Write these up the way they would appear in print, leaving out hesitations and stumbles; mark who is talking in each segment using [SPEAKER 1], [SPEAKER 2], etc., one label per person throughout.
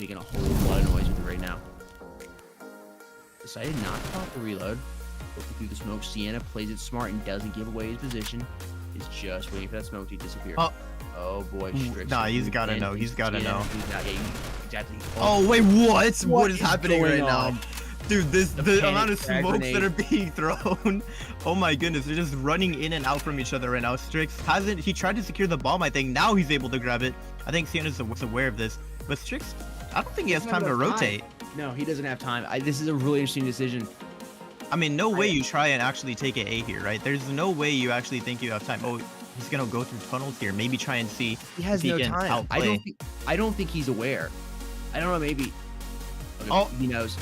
[SPEAKER 1] making a whole lot of noise with it right now. Decided not to pop the reload. Looking through the smoke, Sienna plays it smart and doesn't give away his position. He's just waiting for that smoke to disappear. Oh boy, Strix.
[SPEAKER 2] Nah, he's gotta know. He's gotta know.
[SPEAKER 1] Exactly.
[SPEAKER 2] Oh wait, what is happening right
[SPEAKER 1] on?
[SPEAKER 2] now? Dude, the amount of smokes
[SPEAKER 1] grenade.
[SPEAKER 2] that are being thrown. Oh my goodness, they're just running in and out from each other right now. Strix he tried to secure the bomb, I think. Now he's able to grab it. I think Sienna's aware of this. But Strix, I don't think he has time to rotate.
[SPEAKER 1] No, he doesn't have time. This is a really interesting decision.
[SPEAKER 2] I mean, no way you try and actually take an A here, right? There's no way you actually think you have time. Oh, he's gonna go through tunnels here. Maybe try and see
[SPEAKER 1] He has
[SPEAKER 2] if
[SPEAKER 1] no
[SPEAKER 2] he can
[SPEAKER 1] time.
[SPEAKER 2] outplay.
[SPEAKER 1] I don't think he's aware. I don't know, maybe. Okay,
[SPEAKER 2] Oh.
[SPEAKER 1] He knows.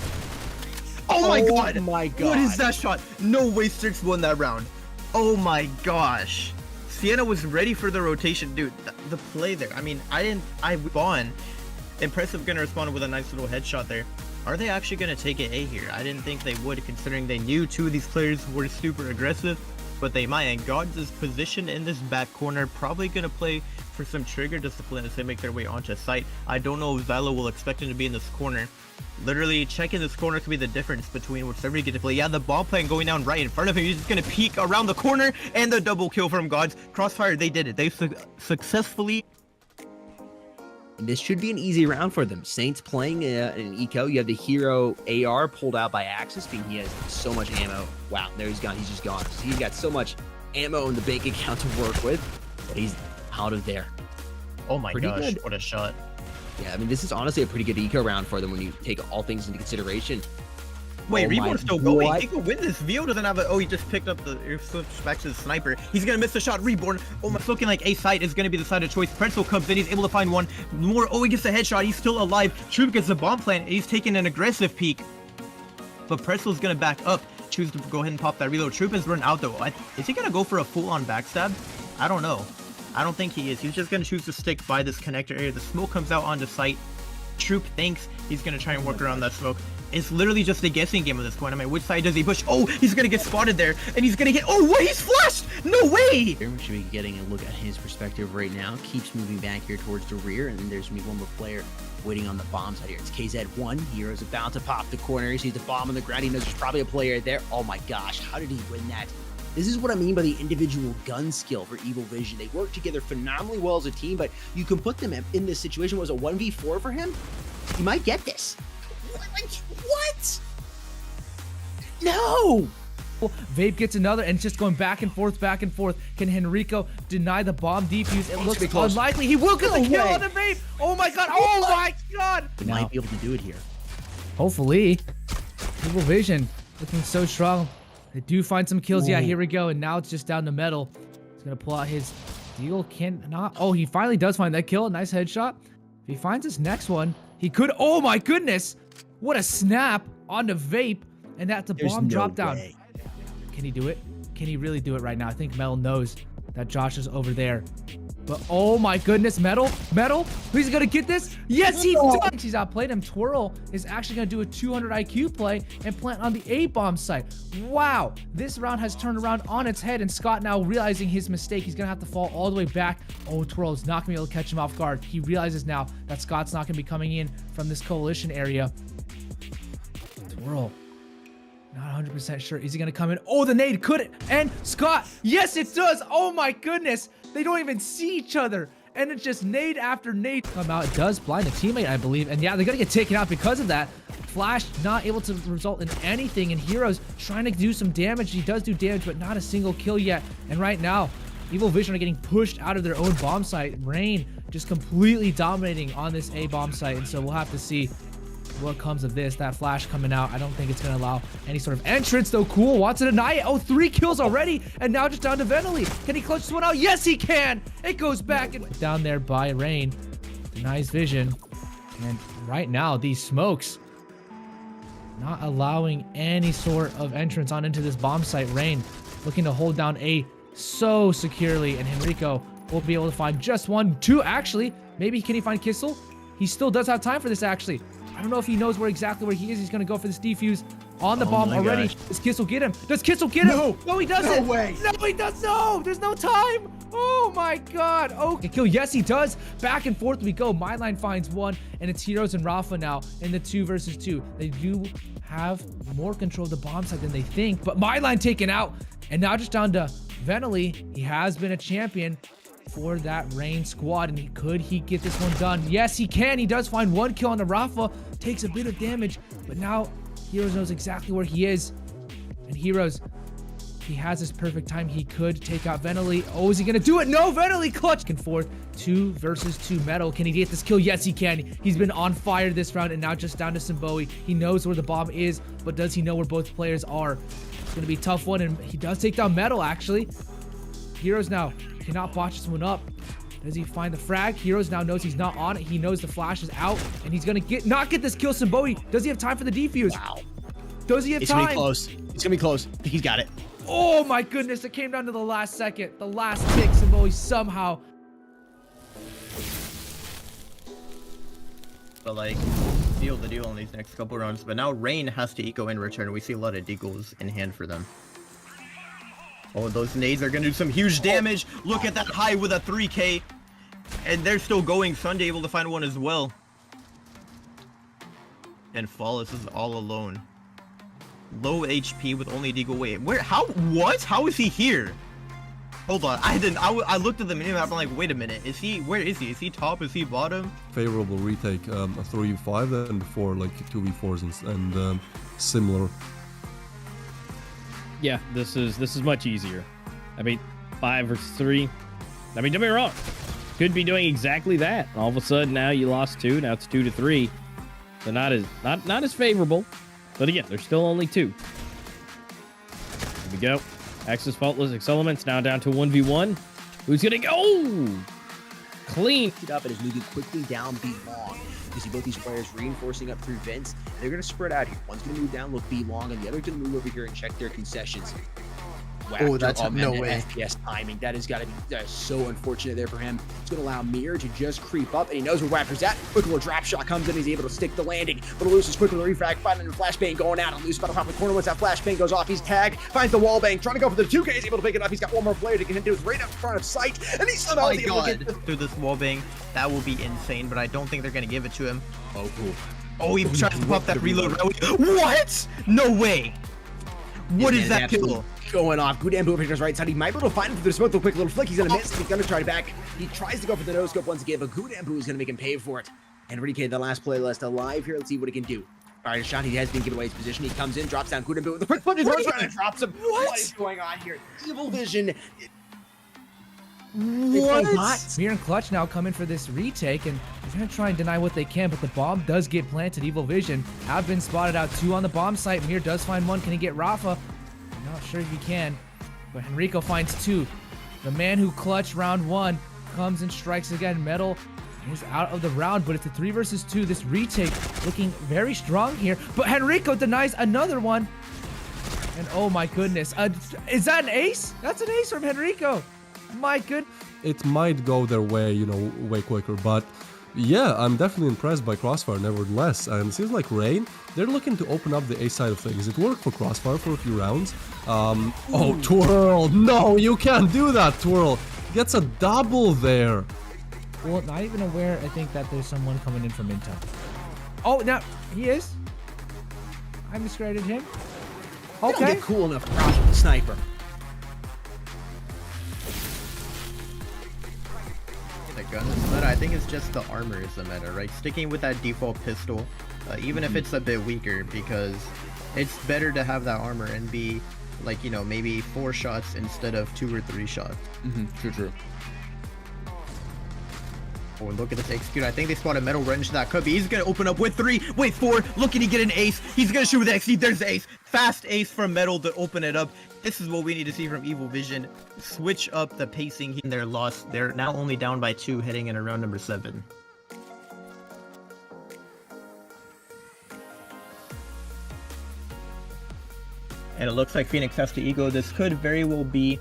[SPEAKER 2] Oh my god!
[SPEAKER 1] Oh my god.
[SPEAKER 2] What is that shot? No way Strix won that round. Oh my gosh. Sienna was ready for the rotation. Dude, the play there. I mean, I won. Impressive gonna respond with a nice little headshot there. Are they actually gonna take an A here? I didn't think they would, considering they knew two of these players were super aggressive, but they might. And God's position in this back corner, probably gonna play for some trigger discipline as they make their way onto site. I don't know if Zylo will expect him to be in this corner. Literally checking this corner could be the difference between whichever you get to play. Yeah, the ball plan going down right in front of him. He's just gonna peek around the corner, and the double kill from Gods. Crossfire, they did it. They successfully.
[SPEAKER 1] And this should be an easy round for them. Saints playing an eco. You have the hero AR pulled out by Axis, being he has so much ammo. Wow, there he's gone. He's just gone. So he's got so much ammo in the bank account to work with, but he's out of there.
[SPEAKER 2] Oh my
[SPEAKER 1] Pretty
[SPEAKER 2] gosh,
[SPEAKER 1] good.
[SPEAKER 2] what a shot.
[SPEAKER 1] Yeah, I mean, this is honestly a pretty good eco round for them when you take all things into consideration.
[SPEAKER 2] Wait,
[SPEAKER 1] Oh my-
[SPEAKER 2] Reborn's still going.
[SPEAKER 1] what?
[SPEAKER 2] He could win this. Vio doesn't have a. Oh, he just picked up the. He switched back to the sniper. He's gonna miss the shot. Reborn. Oh my. It's looking like A side is gonna be the side of choice. Pretzel comes in. He's able to find one more. Oh, he gets the headshot. He's still alive. Troop gets the bomb plant. He's taking an aggressive peek. But Pretzel's gonna back up. Choose to go ahead and pop that reload. Troop is run out though. Is he gonna go for a full-on backstab? I don't know. I don't think he is. He's just gonna choose to stick by this connector area. The smoke comes out onto site. Troop thinks he's gonna try and work around that smoke. It's literally just a guessing game at this point. I mean, which side does he push? Oh, he's gonna get spotted there, and he's gonna get. Oh, what? He's flashed! No way!
[SPEAKER 1] We should be getting a look at his perspective right now. Keeps moving back here towards the rear, and then there's me one more player waiting on the bomb side here. It's KZ1. Hero's about to pop the corner. He sees the bomb on the ground. He knows there's probably a player there. Oh my gosh, how did he win that? This is what I mean by the individual gun skill for Evil Vision. They work together phenomenally well as a team, but you can put them in this situation. Was a 1v4 for him? He might get this. What? No!
[SPEAKER 3] Vape gets another, and it's just going back and forth, back and forth. Can Henrico deny the bomb defuse? It looks unlikely. He will get the kill on the Vape. Oh my god. Oh my god.
[SPEAKER 1] He might be able to do it here.
[SPEAKER 3] Hopefully. Evil Vision looking so strong. They do find some kills.
[SPEAKER 1] Ooh.
[SPEAKER 3] Yeah, here we go. And now it's just down to Metal. He's going to pull out his deal. Cannot. Oh, he finally does find that kill. Nice headshot. If he finds his next one, he could. Oh my goodness. What a snap onto Vape. And that's a bomb drop down. Can he do it? Can he really do it right now? I think Metal knows that Josh is over there. But oh my goodness, Metal, he's gonna get this. Yes, he does. He's outplayed him. Twirl is actually gonna do a 200 IQ play and plant on the A bomb site. Wow, this round has turned around on its head, and Scott now realizing his mistake. He's gonna have to fall all the way back. Oh, Twirl is not gonna be able to catch him off guard. He realizes now that Scott's not gonna be coming in from this coalition area. Twirl. Not 100% sure. Is he going to come in? Oh, the nade couldn't. And Scott. Yes, it does. Oh, my goodness. They don't even see each other. And it's just nade after nade come out. It does blind a teammate, I believe. And yeah, they're going to get taken out because of that. Flash not able to result in anything. And Heroes trying to do some damage. He does do damage, but not a single kill yet. And right now, Evil Vision are getting pushed out of their own bomb site. Rain just completely dominating on this A bomb site. And so we'll have to see what comes of this. That flash coming out, I don't think it's going to allow any sort of entrance, though. Cool wants to deny it. Oh, 3 kills already, and now just down to Veneli. Can he clutch this one out? Yes, he can. It goes back and down there by Rain. Denies vision. And right now, these smokes not allowing any sort of entrance on into this bomb site. Rain looking to hold down A so securely, and Henrico will be able to find just 1, 2 actually. Maybe can he find Kissel? He still does have time for this, actually. I don't know if he knows exactly where he is. He's going to go for this defuse. on the
[SPEAKER 2] Oh
[SPEAKER 3] bomb
[SPEAKER 2] my
[SPEAKER 3] already.
[SPEAKER 2] gosh.
[SPEAKER 3] Does Kissel get him? Does Kissel get him? No, he doesn't.
[SPEAKER 1] No way.
[SPEAKER 3] No, he does. No, there's no time. Oh my God. Okay, kill. Yes, he does. Back and forth we go. My line finds one, and it's Heroes and Rafa now in the 2 versus 2. They do have more control of the bomb side than they think, but my line taken out, and now just down to Venely. He has been a champion for that Rain squad, and could he get this one done? Yes, he can. He does find one kill on the Rafa, takes a bit of damage, but now Heroes knows exactly where he is, and Heroes, he has his perfect time. He could take out Venely. Oh, is he gonna do it? No, Venely clutch. And forth, 2 versus 2 Metal. Can he get this kill? Yes, he can. He's been on fire this round, and now just down to Simboe. He knows where the bomb is, but does he know where both players are? It's gonna be a tough one, and he does take down Metal, actually. Heroes now cannot botch this one up. Does he find the frag? Heroes now knows he's not on it. He knows the flash is out, and he's gonna not get this kill. Simboe, does he have time for the defuse?
[SPEAKER 1] Wow.
[SPEAKER 3] Does he have
[SPEAKER 1] It's
[SPEAKER 3] time?
[SPEAKER 1] gonna be close. It's gonna be close. He's got it.
[SPEAKER 3] Oh my goodness, it came down to the last second. The last tick, Simboe somehow.
[SPEAKER 2] But like, seal the deal on these next couple rounds. But now Rain has to eco in return. We see a lot of deagles in hand for them. Oh, those nades are gonna do some huge damage. Look at that high with a 3K. And they're still going. Sunday able to find one as well. And Flawless is all alone. Low HP with only deagle. Wait, where? How? What? How is he here? Hold on. I looked at the minimap. I'm like, wait a minute. Is he? Where is he? Is he top? Is he bottom?
[SPEAKER 4] Favorable retake, a 3v5 than before, like 2v4s and similar.
[SPEAKER 5] Yeah, this is much easier. I mean, 5 versus 3. I mean, don't get me wrong. Could be doing exactly that. All of a sudden, now you lost 2. Now it's 2 to 3. So not as favorable. But again, there's still only 2. Here we go. Axis Faultless Excellements now down to 1v1. Who's gonna go? Clean.
[SPEAKER 1] It up and is moving quickly down B long. You see both these players reinforcing up through vents. They're going to spread out here. One's going to move down, look B long, and the other's going to move over here and check their concessions.
[SPEAKER 2] Oh, that's no
[SPEAKER 1] man,
[SPEAKER 2] way.
[SPEAKER 1] FPS timing. That has got to be so unfortunate there for him. It's going to allow Mir to just creep up, and he knows where Wapner's at. Quick little drop shot comes in. He's able to stick the landing. But Loose is quick with a refrag, finding a flashbang going out. And Loose about to pop the corner once that flashbang goes off. He's tagged, finds the wall bang, trying to go for the 2K. He's able to pick it up. He's got one more player to get into his right up in front of sight, and he's somehow able to get
[SPEAKER 2] through this wall bang. That will be insane, but I don't think they're gonna give it to him.
[SPEAKER 1] Oh, cool.
[SPEAKER 2] Oh, he tries to pop that reload. What? No way. What is that kill?
[SPEAKER 1] Going off. Gudambu over his right side. He might be able to find him through the smoke. The quick little flick. He's gonna miss. He's gonna try back. He tries to go for the no scope once again, but Gudambu is gonna make him pay for it. And Rike, the last playlist alive here. Let's see what he can do. All right, a shot. He has been given away his position. He comes in, drops down Gudambu with a quick flip. He runs around and drops him. What is going on here? Evil Vision.
[SPEAKER 2] What?
[SPEAKER 3] Mir and Clutch now come in for this retake, and they're gonna try and deny what they can, but the bomb does get planted. Evil Vision have been spotted out. 2 on the bomb site. Mir does find 1. Can he get Rafa? Not sure if he can, but Henrico finds 2. The man who clutched round 1 comes and strikes again. Metal is out of the round, but it's a 3 versus 2. This retake looking very strong here, but Henrico denies another one. And oh my goodness, is that an ace? That's an ace from Henrico. My good.
[SPEAKER 4] It might go their way, you know, way quicker, but yeah, I'm definitely impressed by Crossfire nevertheless. And it seems like Rain, they're looking to open up the A side of things. It worked for Crossfire for a few rounds. Oh, Twirl! No, you can't do that, Twirl! Gets a double there.
[SPEAKER 3] Well, not even aware, I think, that there's someone coming in from Intel. Oh, now, he is? I misgraded him.
[SPEAKER 1] Don't
[SPEAKER 3] Okay.
[SPEAKER 1] get cool enough to rock with the sniper.
[SPEAKER 2] The gun is meta. I think it's just the armor is the meta, right? Sticking with that default pistol, even if it's a bit weaker, because it's better to have that armor and be like, you know, maybe 4 shots instead of 2 or 3 shots.
[SPEAKER 1] True.
[SPEAKER 2] Oh, look at this execute. I think they spotted Metal Wrench. That could be. He's gonna open up with 3. Wait, 4. Look, can he get an ace? He's gonna shoot with the XC. There's the ace. Fast ace from Metal to open it up. This is what we need to see from Evil Vision. Switch up the pacing in their loss. They're now only down by 2 heading in round number 7. And it looks like Phoenix has to ego. This could very well be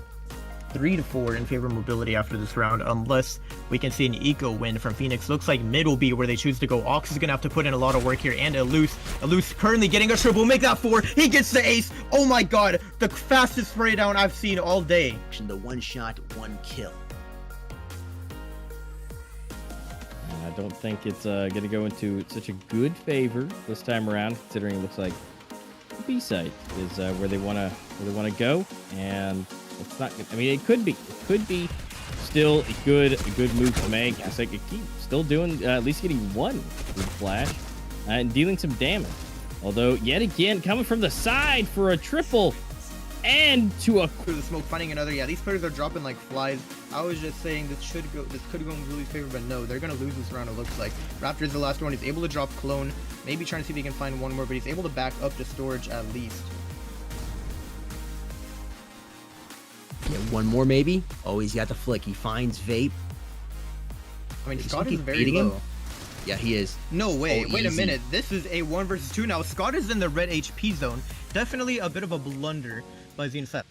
[SPEAKER 2] 3-4 in favor of mobility after this round, unless we can see an eco win from Phoenix. Looks like mid will be where they choose to go. Ox is gonna have to put in a lot of work here, and Eluse currently getting a triple. Make that 4. He gets the ace. Oh my god, the fastest spray down I've seen all day.
[SPEAKER 1] The one shot, one kill.
[SPEAKER 5] I don't think it's going to go into such a good favor this time around, considering it looks like the B site is where they want to go, and it's not. I mean, it could be still a good move to make. I think keep still doing at least getting one good flash and dealing some damage. Although yet again coming from the side for a triple. And to a
[SPEAKER 2] through the smoke, finding another. Yeah, these players are dropping like flies. I was just saying this could go in Blue's favor, but no, they're gonna lose this round. It looks like Raptor's the last one. He's able to drop clone, maybe trying to see if he can find one more, but he's able to back up to storage at least.
[SPEAKER 1] Yeah, one more maybe. Oh, he's got the flick. He finds Vape.
[SPEAKER 2] I mean,
[SPEAKER 1] Is
[SPEAKER 2] Scott
[SPEAKER 1] he
[SPEAKER 2] is very
[SPEAKER 1] beating
[SPEAKER 2] low.
[SPEAKER 1] him? Yeah, he is.
[SPEAKER 2] No way.
[SPEAKER 1] Oh,
[SPEAKER 2] Wait a
[SPEAKER 1] easy.
[SPEAKER 2] minute. This is a 1 versus 2 now. Scott is in the red HP zone. Definitely a bit of a blunder by Zenfett.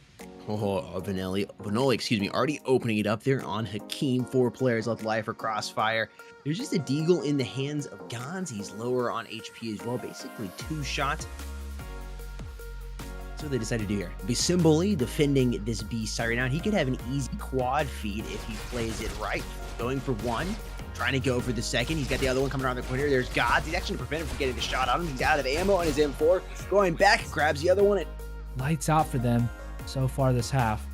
[SPEAKER 1] Oh, Vanoli, excuse me, already opening it up there on Hakeem. 4 players left alive for Crossfire. There's just a Deagle in the hands of Gons. He's lower on HP as well, basically 2 shots. That's what they decided to do here. Bisimboli defending this B side right now. He could have an easy quad feed if he plays it right. Going for 1, trying to go for the 2nd. He's got the other one coming around the corner. There's Gods. He's actually prevented from getting the shot on him. He's out of ammo on his M4. Going back, grabs the other one.
[SPEAKER 3] Lights out for them so far this half.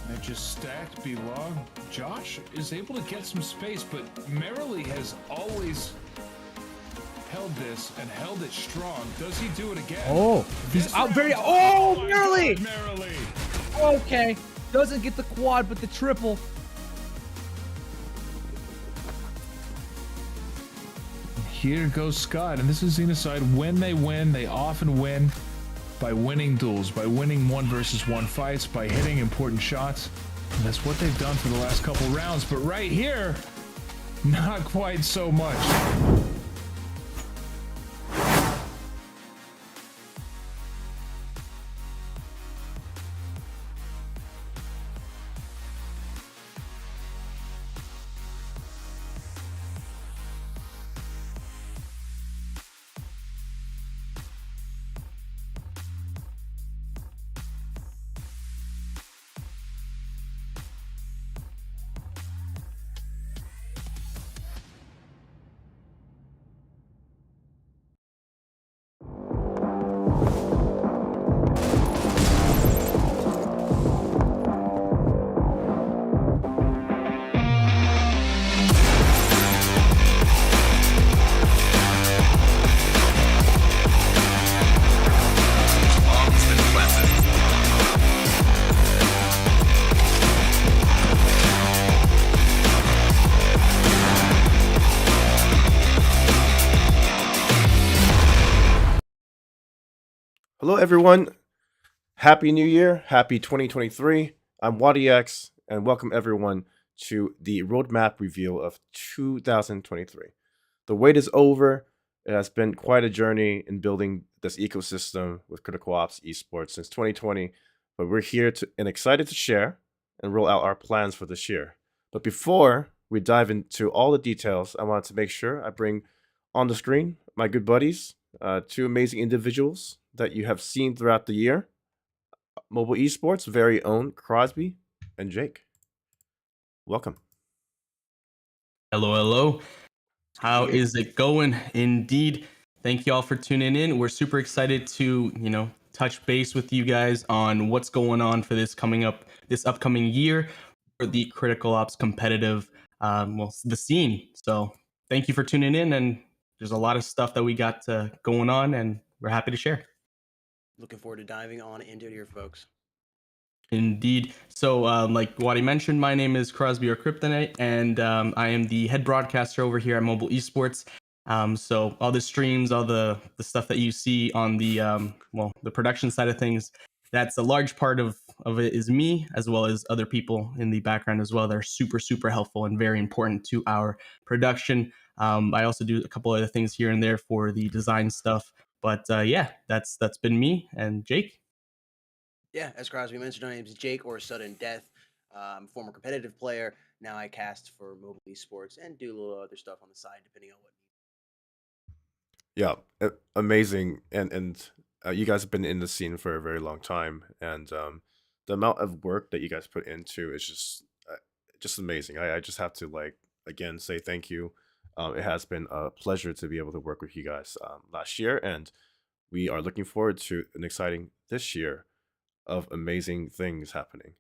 [SPEAKER 6] And just stacked below. Josh is able to get some space, but Merrily has always held this and held it strong. Does he do it again?
[SPEAKER 3] Oh, he's
[SPEAKER 6] This
[SPEAKER 3] out
[SPEAKER 6] round-
[SPEAKER 3] very. Oh,
[SPEAKER 6] my
[SPEAKER 3] Merrily!
[SPEAKER 6] God, Merrily!
[SPEAKER 3] Okay, doesn't get the quad, but the triple.
[SPEAKER 6] Here goes Scott, and this is Xenocide. When they win, they often win by winning duels, by winning 1 versus 1 fights, by hitting important shots. And that's what they've done for the last couple rounds. But right here, not quite so much.
[SPEAKER 7] Hello, everyone. Happy New Year. Happy 2023. I'm WadiX, and welcome everyone to the roadmap reveal of 2023. The wait is over. It has been quite a journey in building this ecosystem with Critical Ops Esports since 2020, but we're here and excited to share and roll out our plans for this year. But before we dive into all the details, I wanted to make sure I bring on the screen my good buddies, 2 amazing individuals that you have seen throughout the year. Mobile Esports' very own Crosby and Jake. Welcome.
[SPEAKER 8] Hello, hello. How is it going? Indeed. Thank you all for tuning in. We're super excited to, touch base with you guys on what's going on for this upcoming year for the Critical Ops competitive, the scene. So thank you for tuning in, and there's a lot of stuff that we got going on, and we're happy to share.
[SPEAKER 1] Looking forward to diving on into it here, folks.
[SPEAKER 8] Indeed. So, like Wadi mentioned, my name is Crosby or Kryptonite, and I am the head broadcaster over here at Mobile Esports. So all the streams, all the stuff that you see on the the production side of things, that's a large part of it is me, as well as other people in the background as well that are super, super helpful and very important to our production. I also do a couple other things here and there for the design stuff. But yeah, that's been me and Jake.
[SPEAKER 1] Yeah, as Crosby mentioned, my name is Jake or Sudden Death. I'm a former competitive player. Now I cast for mobile esports and do a little other stuff on the side, depending on what.
[SPEAKER 7] Yeah, amazing, and you guys have been in the scene for a very long time, and the amount of work that you guys put into is just amazing. I just have to like again say thank you. It has been a pleasure to be able to work with you guys last year, and we are looking forward to an exciting this year of amazing things happening.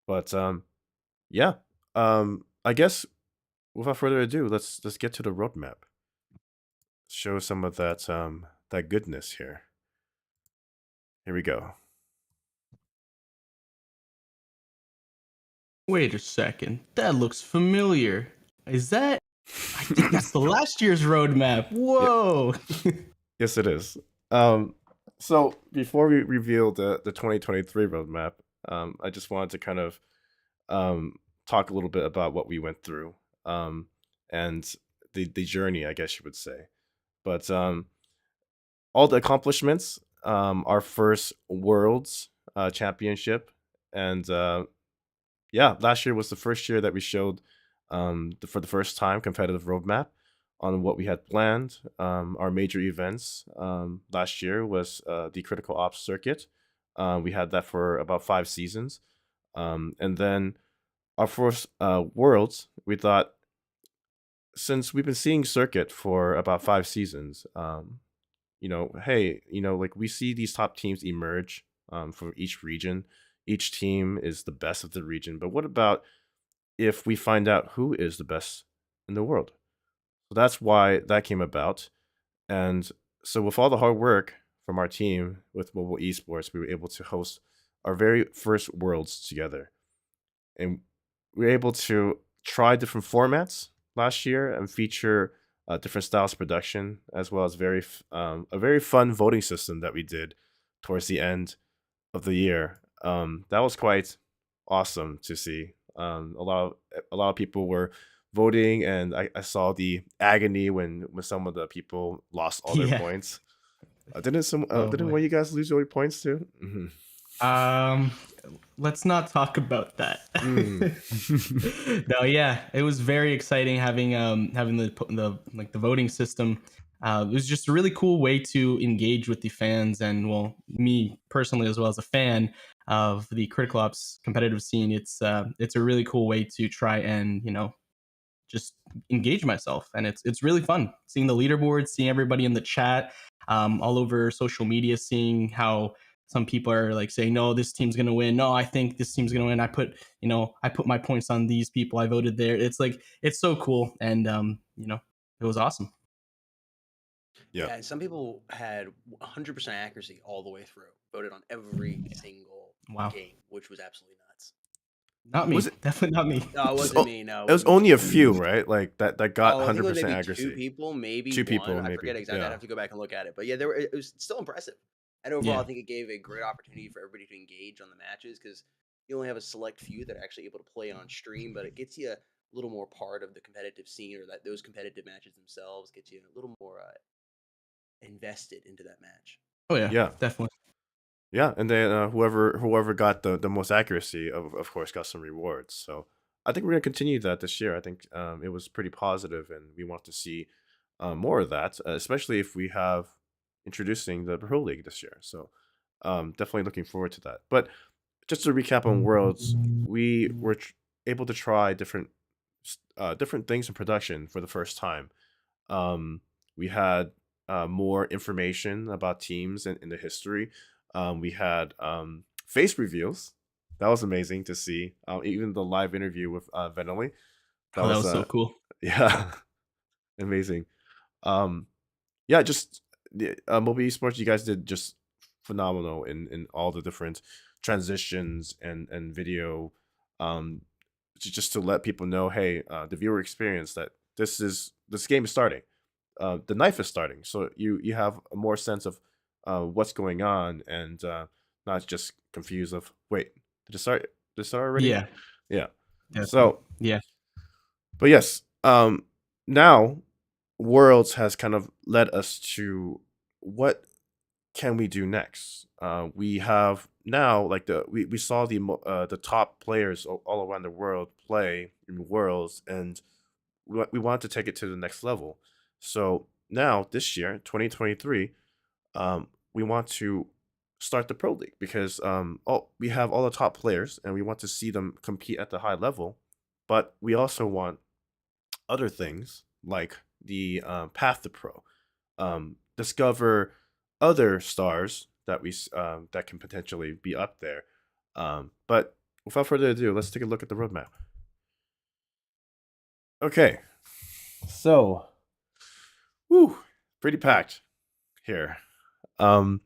[SPEAKER 7] But yeah, I guess without further ado, let's get to the roadmap. Show some of that goodness here. Here we go.
[SPEAKER 8] Wait a second, that looks familiar. Is that? I think that's the last year's roadmap.
[SPEAKER 7] Yep.
[SPEAKER 8] Whoa.
[SPEAKER 7] Yes, it is. So before we reveal the 2023 roadmap, I just wanted to kind of talk a little bit about what we went through, and the journey, I guess you would say. But all the accomplishments, our first Worlds championship, and yeah, last year was the first year that we showed for the first time competitive roadmap on what we had planned. Our major events last year was the Critical Ops circuit. We had that for about 5 seasons, and then our first Worlds. We thought, since we've been seeing circuit for about 5 seasons, hey, like we see these top teams emerge from each region. Each team is the best of the region, but what about if we find out who is the best in the world? So that's why that came about. And so, with all the hard work from our team with mobile esports, we were able to host our very first Worlds together. And we were able to try different formats last year and feature different styles of production, as well as a very fun voting system that we did towards the end of the year. That was quite awesome to see. A lot of people were voting, and I saw the agony when some of the people lost all their
[SPEAKER 8] Yeah.
[SPEAKER 7] points.
[SPEAKER 8] Oh,
[SPEAKER 7] Didn't
[SPEAKER 8] boy.
[SPEAKER 7] one of you guys lose all your points too?
[SPEAKER 8] Um, let's not talk about that. No, yeah, it was very exciting having the voting system. It was just a really cool way to engage with the fans, and well, me personally as well as a fan of the Critical Ops competitive scene. It's a really cool way to try and just engage myself, and it's really fun seeing the leaderboard, seeing everybody in the chat, all over social media, seeing how some people are like saying, no, this team's gonna win, no, I think this team's gonna win, I put my points on these people, I voted there. It's like, it's so cool, and it was awesome.
[SPEAKER 7] Yeah.
[SPEAKER 1] Yeah, and some people had 100% accuracy all the way through, voted on every single
[SPEAKER 8] Wow.
[SPEAKER 1] game, which was absolutely nuts.
[SPEAKER 8] Not me.
[SPEAKER 7] Was it-
[SPEAKER 8] Definitely not me.
[SPEAKER 1] No, it wasn't me. No,
[SPEAKER 7] It was
[SPEAKER 1] wasn't me.
[SPEAKER 7] only a few, right? Like that got
[SPEAKER 1] Oh, I think it was
[SPEAKER 7] 100%
[SPEAKER 1] maybe
[SPEAKER 7] accuracy.
[SPEAKER 1] two people, maybe
[SPEAKER 7] Two
[SPEAKER 1] one.
[SPEAKER 7] people,
[SPEAKER 1] I
[SPEAKER 7] maybe.
[SPEAKER 1] forget exactly.
[SPEAKER 7] Yeah.
[SPEAKER 1] I'd have to go back and look at it. But yeah, it was still impressive. And overall,
[SPEAKER 8] Yeah.
[SPEAKER 1] I think it gave a great opportunity for everybody to engage on the matches, because you only have a select few that are actually able to play on stream, but it gets you a little more part of the competitive scene, or that those competitive matches themselves gets you a little more invested into that match.
[SPEAKER 8] Oh yeah,
[SPEAKER 7] Yeah.
[SPEAKER 8] definitely.
[SPEAKER 7] Yeah, and then whoever got the most accuracy, of course, got some rewards. So I think we're gonna continue that this year. I think it was pretty positive, and we want to see more of that, especially if we have introducing the Pro League this year. So definitely looking forward to that. But just to recap on Worlds, we were able to try different things in production for the first time. We had more information about teams in the history. We had face reveals. That was amazing to see. Even the live interview with Veneli.
[SPEAKER 8] That was so cool.
[SPEAKER 7] Yeah, amazing. Um, yeah, just the mobile esports. You guys did just phenomenal in all the different transitions and video. Um, just to let people know, hey, the viewer experience, that this game is starting. The knife is starting, so you have a more sense of what's going on, and not just confused of, wait, did it start? Did it start already?
[SPEAKER 8] Yeah.
[SPEAKER 7] Yeah.
[SPEAKER 8] Definitely.
[SPEAKER 7] So,
[SPEAKER 8] Yeah.
[SPEAKER 7] but yes, now Worlds has kind of led us to what can we do next? We have now like we saw the top players all around the world play in Worlds, and we want to take it to the next level. So now this year, 2023, we want to start the Pro League because we have all the top players and we want to see them compete at the high level, but we also want other things like the Path to Pro, discover other stars that can potentially be up there. But without further ado, let's take a look at the roadmap. Okay, so, pretty packed here. I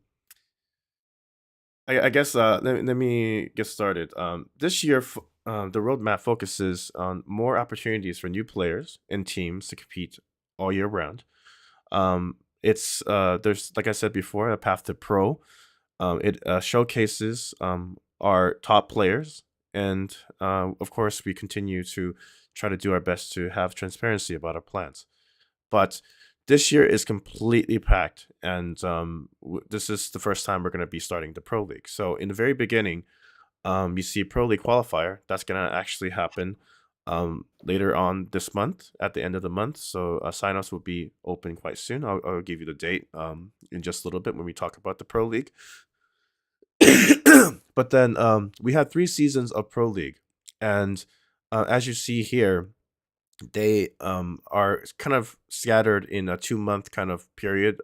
[SPEAKER 7] guess let me get started. This year, the roadmap focuses on more opportunities for new players and teams to compete all year round. It's there's, like I said before, a path to pro. It showcases our top players, and of course, we continue to try to do our best to have transparency about our plans. But this year is completely packed, and this is the first time we're going to be starting the Pro League. So in the very beginning, you see Pro League qualifier. That's going to actually happen later on this month, at the end of the month. So signups will be open quite soon. I'll give you the date in just a little bit when we talk about the Pro League. But then we have 3 seasons of Pro League, and as you see here, they are kind of scattered in a 2-month kind of period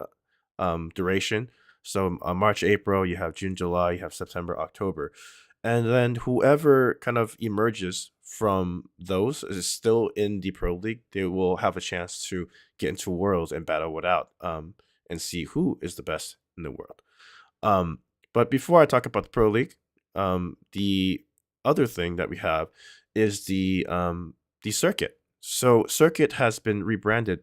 [SPEAKER 7] duration. So March, April, you have June, July, you have September, October, and then whoever kind of emerges from those is still in the Pro League. They will have a chance to get into Worlds and battle it out, and see who is the best in the world. But before I talk about the Pro League, the other thing that we have is the circuit. So circuit has been rebranded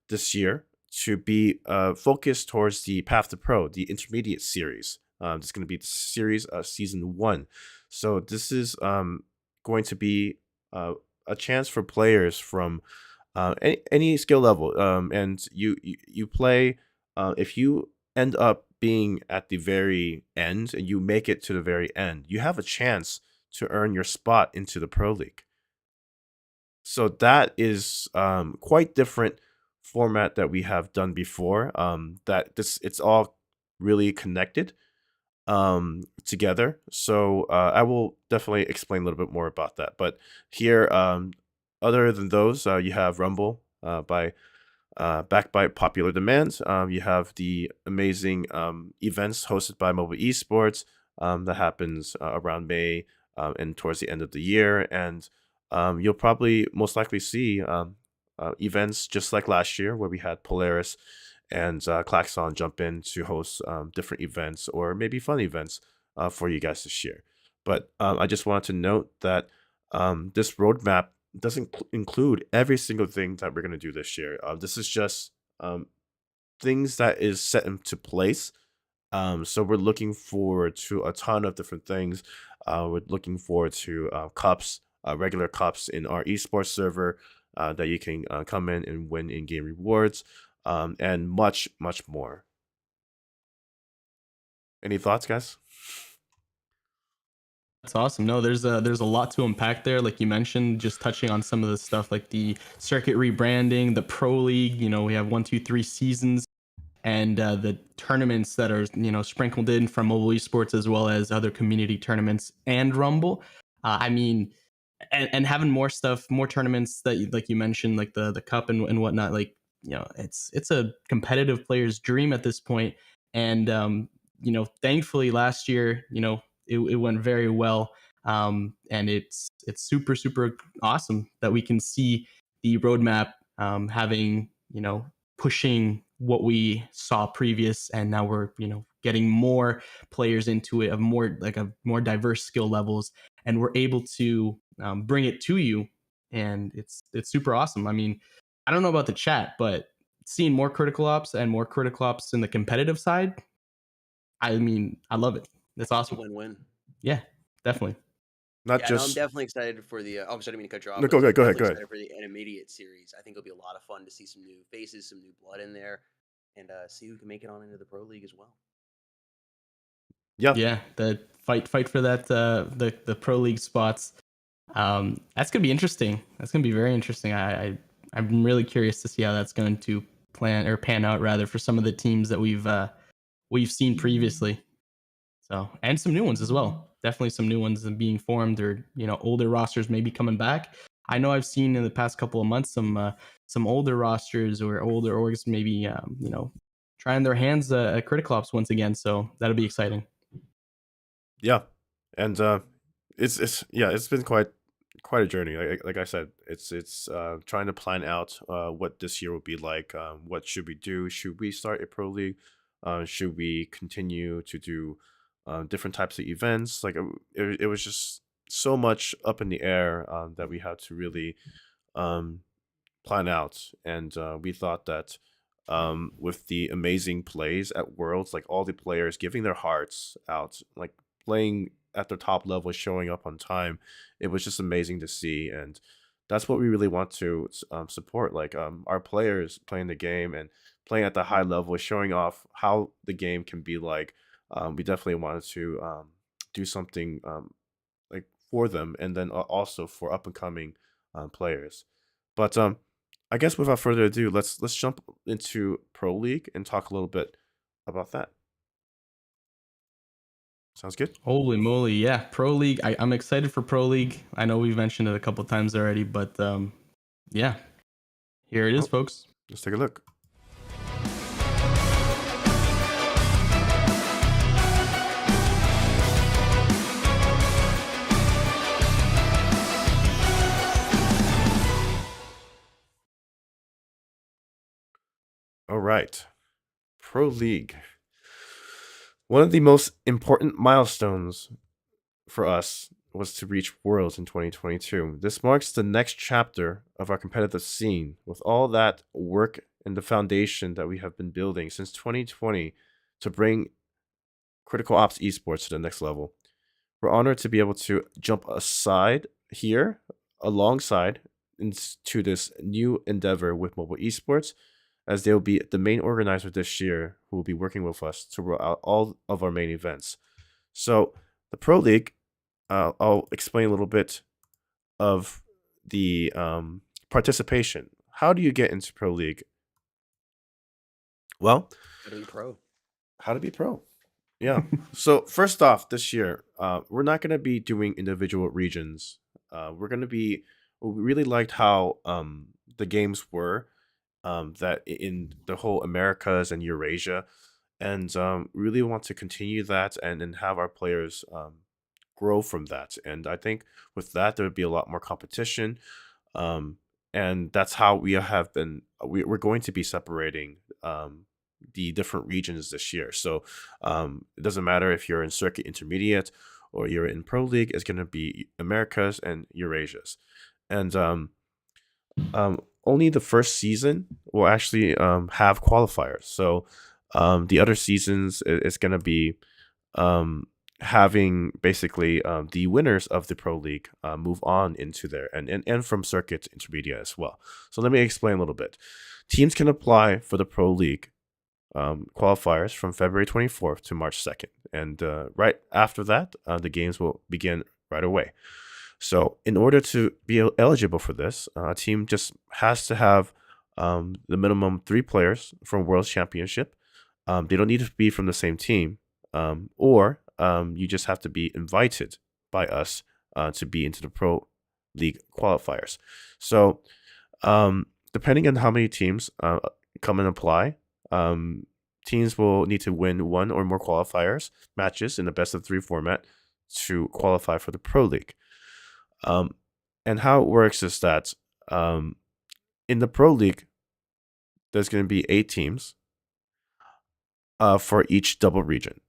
[SPEAKER 7] this year to be focused towards the Path to Pro, the intermediate series. It's going to be the series season 1. So this is going to be a chance for players from any skill level, and you play. If you end up being at the very end and you make it to the very end, you have a chance to earn your spot into the Pro League. So that is quite different format that we have done before. It's all really connected together. So I will definitely explain a little bit more about that. But here, other than those, you have Rumble backed by popular demand. You have the amazing events hosted by Mobile Esports that happens around May and towards the end of the year. And you'll probably most likely see events just like last year where we had Polaris and Klaxon jump in to host different events or maybe fun events for you guys this year. But I just wanted to note that this roadmap doesn't include every single thing that we're going to do this year. This is just things that is set into place. So we're looking forward to a ton of different things. We're looking forward to cups, regular cups in our esports server that you can come in and win in-game rewards, and much, much more. Any thoughts, guys?
[SPEAKER 8] That's awesome. No, there's a lot to unpack there. Like you mentioned, just touching on some of the stuff like the circuit rebranding, the Pro League. You know, we have 1, 2, 3 seasons, and the tournaments that are sprinkled in from Mobile Esports as well as other community tournaments and Rumble. I mean, and having more stuff, more tournaments that like you mentioned, like the cup and whatnot. Like it's a competitive player's dream at this point. And thankfully last year, it went very well. And it's super, super awesome that we can see the roadmap having, pushing what we saw previous. And now we're, getting more players into it of more diverse skill levels. And we're able to bring it to you. And it's super awesome. I mean, I don't know about the chat, but seeing more Critical Ops and more Critical Ops in the competitive side, I mean, I love it. That's awesome.
[SPEAKER 1] Win-win.
[SPEAKER 8] Yeah, definitely.
[SPEAKER 7] Not
[SPEAKER 1] Yeah, no, I'm
[SPEAKER 7] just
[SPEAKER 1] definitely excited for the. I'm sorry, I didn't mean to cut you off.
[SPEAKER 7] No,
[SPEAKER 1] but
[SPEAKER 7] go ahead.
[SPEAKER 1] definitely excited for the intermediate series. I think it'll be a lot of fun to see some new faces, some new blood in there, and see who can make it on into the pro league as well.
[SPEAKER 7] Yeah.
[SPEAKER 8] Yeah, the fight for that the pro league spots. That's gonna be interesting. That's gonna be very interesting. I'm really curious to see how that's going to pan out rather for some of the teams that we've seen previously. So, and some new ones as well. Definitely some new ones being formed, or older rosters maybe coming back. I know I've seen in the past couple of months some older rosters or older orgs maybe trying their hands at Critical Ops once again. So that'll be exciting.
[SPEAKER 7] Yeah, and it's been quite a journey. Like I said, it's trying to plan out what this year will be like. What should we do? Should we start a pro league? Should we continue to do different types of events? Like it was just so much up in the air that we had to really um, plan out, and we thought that with the amazing plays at Worlds, like all the players giving their hearts out, like playing at their top level, showing up on time, it was just amazing to see, and that's what we really want to support. Like our players playing the game and playing at the high level, showing off how the game can be like. We definitely wanted to do something like for them, and then also for up and coming players. But I guess without further ado, let's jump into Pro League and talk a little bit about that. Sounds good.
[SPEAKER 8] Holy moly, yeah, Pro League. I'm excited for Pro League. I know we've mentioned it a couple times already, but yeah, here it is,
[SPEAKER 7] Oh.
[SPEAKER 8] folks.
[SPEAKER 7] Let's take a look. All right. Pro League. One of the most important milestones for us was to reach Worlds in 2022. This marks the next chapter of our competitive scene with all that work and the foundation that we have been building since 2020 to bring Critical Ops Esports to the next level. We're honored to be able to jump aside here alongside into this new endeavor with mobile esports, as they will be the main organizer this year who will be working with us to roll out all of our main events. So, the Pro League, I'll explain a little bit of the participation. How do you get into Pro League? Well,
[SPEAKER 1] How to be pro.
[SPEAKER 7] how to be pro. Yeah. So first off, this year, we're not going to be doing individual regions. We're going to be. We really liked how the games were, that in the whole Americas and Eurasia, and really want to continue that and have our players grow from that. And I think with that, there would be a lot more competition. And that's how we have been. We're going to be separating the different regions this year. So it doesn't matter if you're in Circuit Intermediate or you're in Pro League, it's going to be Americas and Eurasias. And only the first season will actually have qualifiers. So the other seasons is going to be having basically the winners of the Pro League move on into there, and from Circuit Intermediate as well. So let me explain a little bit. Teams can apply for the Pro League qualifiers from February 24th to March 2nd. And right after that, the games will begin right away. So in order to be eligible for this, a team just has to have the minimum 3 players from World Championship. They don't need to be from the same team, or you just have to be invited by us to be into the Pro League qualifiers. So depending on how many teams come and apply, teams will need to win 1 or more qualifiers matches in the best of 3 format to qualify for the Pro League. And how it works is that in the Pro League, there's going to be 8 teams for each double region.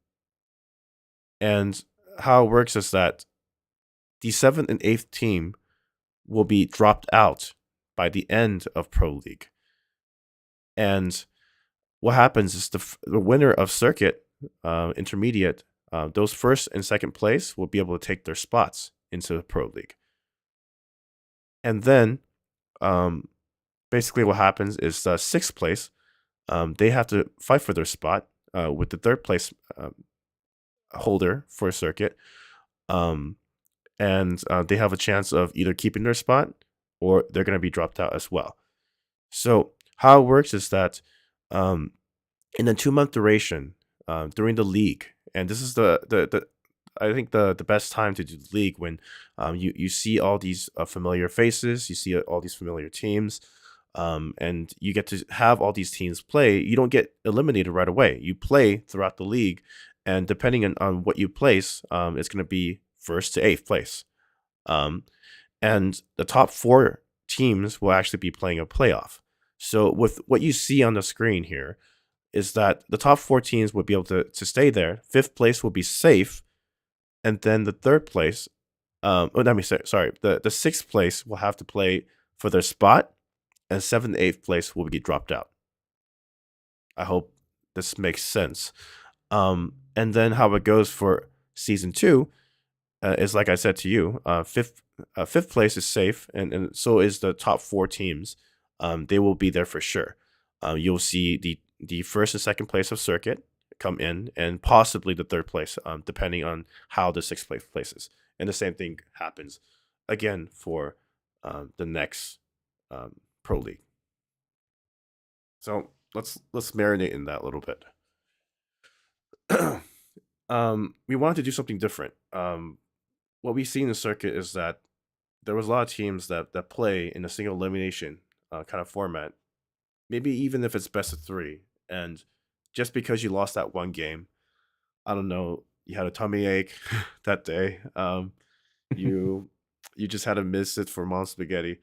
[SPEAKER 7] And how it works is that the 7th and 8th team will be dropped out by the end of Pro League. And what happens is the winner of Circuit Intermediate, those first and second place will be able to take their spots into the Pro League. And then basically what happens is 6th place they have to fight for their spot with the third place holder for a circuit. And they have a chance of either keeping their spot or they're going to be dropped out as well. So how it works is that in a 2-month duration during the league, and this is the I think the best time to do the league when you see all these familiar faces, you see all these familiar teams, and you get to have all these teams play. You don't get eliminated right away. You play throughout the league, and depending on what you place, it's going to be 1st to 8th place. And the top 4 teams will actually be playing a playoff. So with what you see on the screen here is that the top 4 teams would be able to stay there. 5th place will be safe. And then the 3rd place, the 6th place will have to play for their spot. And 7th, 8th place will be dropped out. I hope this makes sense. And then how it goes for season 2 is like I said to you, 5th place is safe, and so is the top 4 teams. They will be there for sure. You'll see the 1st and 2nd place of circuit come in, and possibly the 3rd place, depending on how the 6th place places. And the same thing happens again for the next pro league. So let's marinate in that a little bit. We wanted to do something different. What we see in the circuit is that there was a lot of teams that play in a single elimination kind of format, maybe even if it's best of 3. And just because you lost that one game, I don't know, you had a tummy ache that day. You just had to miss it for mom spaghetti,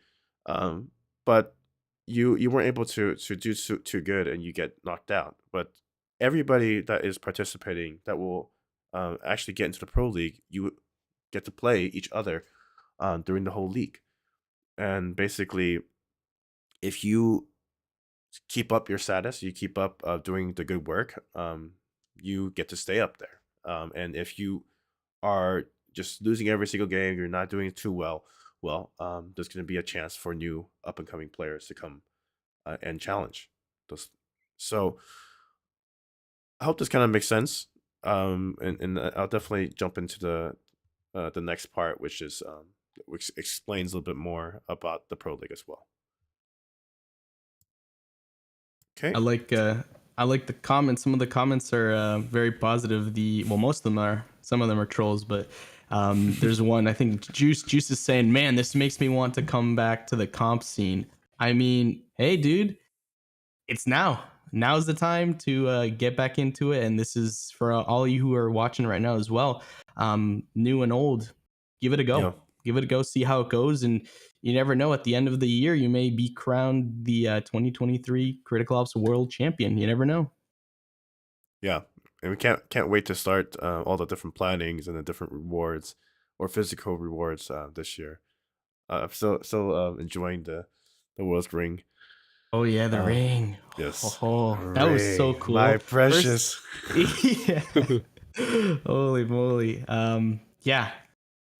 [SPEAKER 7] but you weren't able to do too good, and you get knocked out. But everybody that is participating that will actually get into the pro league, you get to play each other during the whole league. And basically, if you keep up your status, you keep up doing the good work, you get to stay up there. And if you are just losing every single game, you're not doing too well, there's going to be a chance for new up and coming players to come and challenge those. So I hope this kind of makes sense. And I'll definitely jump into the next part, which explains a little bit more about the pro league as well. Okay.
[SPEAKER 8] I like the comments. Some of the comments are very positive. Most of them are. Some of them are trolls, but there's one. I think Juice is saying, "Man, this makes me want to come back to the comp scene." I mean, hey, dude, it's now. Now's the time to get back into it, and this is for all you who are watching right now as well. New and old, give it a go.
[SPEAKER 7] Yeah.
[SPEAKER 8] Give it a go. See how it goes, and you never know. At the end of the year, you may be crowned the 2023 Critical Ops World Champion. You never know.
[SPEAKER 7] Yeah, and we can't wait to start all the different plannings and the different rewards or physical rewards this year. I'm still enjoying the World's Ring.
[SPEAKER 8] Oh yeah, the ring.
[SPEAKER 7] Yes.
[SPEAKER 8] Oh, that was so
[SPEAKER 7] Ring,
[SPEAKER 8] cool.
[SPEAKER 7] my precious.
[SPEAKER 8] Yeah. Holy moly. Yeah.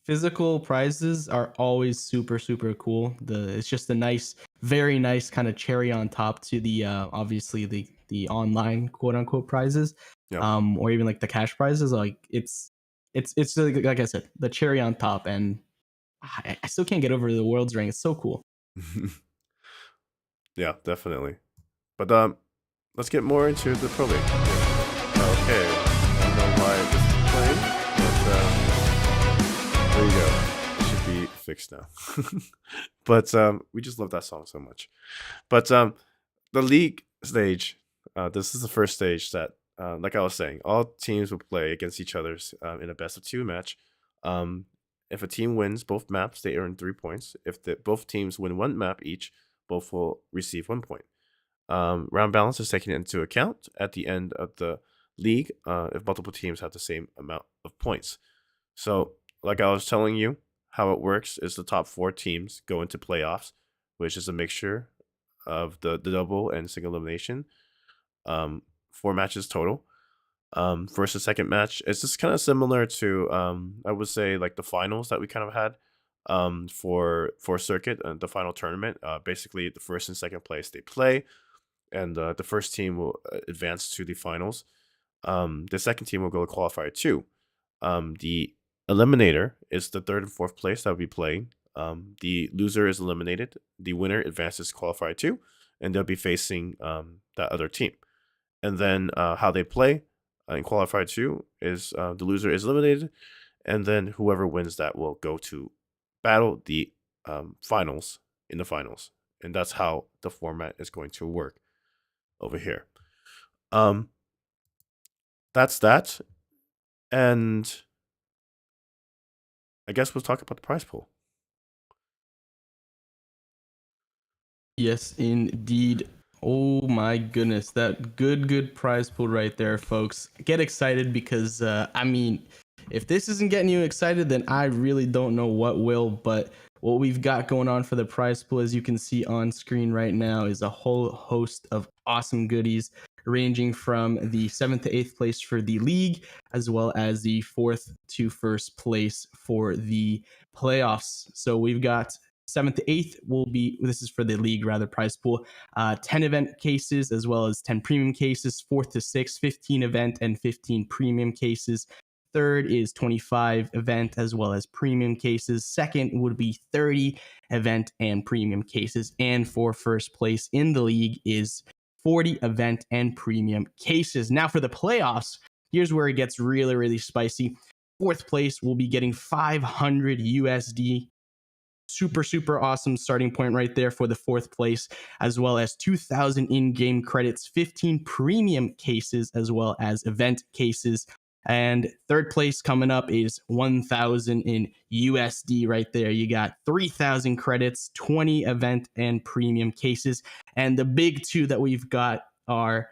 [SPEAKER 8] Physical prizes are always super, super cool. It's just a nice, very nice kind of cherry on top to the obviously the online quote unquote prizes.
[SPEAKER 7] Yeah.
[SPEAKER 8] Or even like the cash prizes. Like it's like I said, the cherry on top, and I still can't get over the World's Ring. It's so cool.
[SPEAKER 7] Yeah, definitely. But let's get more into the pro league. Okay. I don't know why this is playing, but there you go. It should be fixed now. But we just love that song so much. But the league stage, this is the first stage that, like I was saying, all teams will play against each other in a best of 2 match. If a team wins both maps, they earn 3 points. If both teams win 1 map each, both will receive 1 point. Round balance is taken into account at the end of the league if multiple teams have the same amount of points. So, like I was telling you, how it works is the top 4 teams go into playoffs, which is a mixture of the double and single elimination. 4 matches total. First and second match, it's just kind of similar to I would say like the finals that we kind of had for circuit and the final tournament. Basically, the first and second place they play. and the first team will advance to the finals. The second team will go to qualifier 2. The eliminator is the third and fourth place that will be playing. The loser is eliminated. The winner advances to qualifier 2, and they'll be facing that other team. And then how they play in qualifier 2 is the loser is eliminated, and then whoever wins that will go to battle the finals in the finals. And that's how the format is going to work over here. That's that. And I guess we'll talk about the prize pool.
[SPEAKER 8] Yes, indeed. Oh my goodness, that good prize pool right there, folks. Get excited because I mean, if this isn't getting you excited, then I really don't know what will. But what we've got going on for the prize pool, as you can see on screen right now, is a whole host of awesome goodies, ranging from the 7th to 8th place for the league, as well as the 4th to 1st place for the playoffs. So we've got 7th to 8th will be, this is for the league rather, prize pool, 10 event cases as well as 10 premium cases. 4th to 6th, 15 event and 15 premium cases. Third is 25 event as well as premium cases. Second would be 30 event and premium cases. And for first place in the league is 40 event and premium cases. Now for the playoffs, here's where it gets really spicy. 4th place will be getting 500 USD. Super awesome starting point right there for the 4th place, as well as 2,000 in-game credits, 15 premium cases, as well as event cases. And 3rd place coming up is 1,000 in USD right there. You got 3,000 credits, 20 event and premium cases. And the big two that we've got are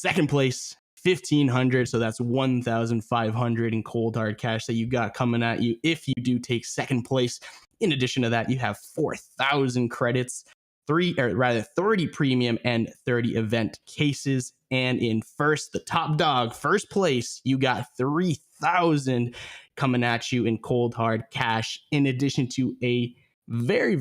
[SPEAKER 8] 2nd place, 1,500. So that's 1,500 in cold hard cash that you got coming at you if you do take 2nd place. In addition to that, you have 4,000 credits, 30 premium and 30 event cases. And in first, the top dog, 1st place, you got 3,000 coming at you in cold hard cash, in addition to a very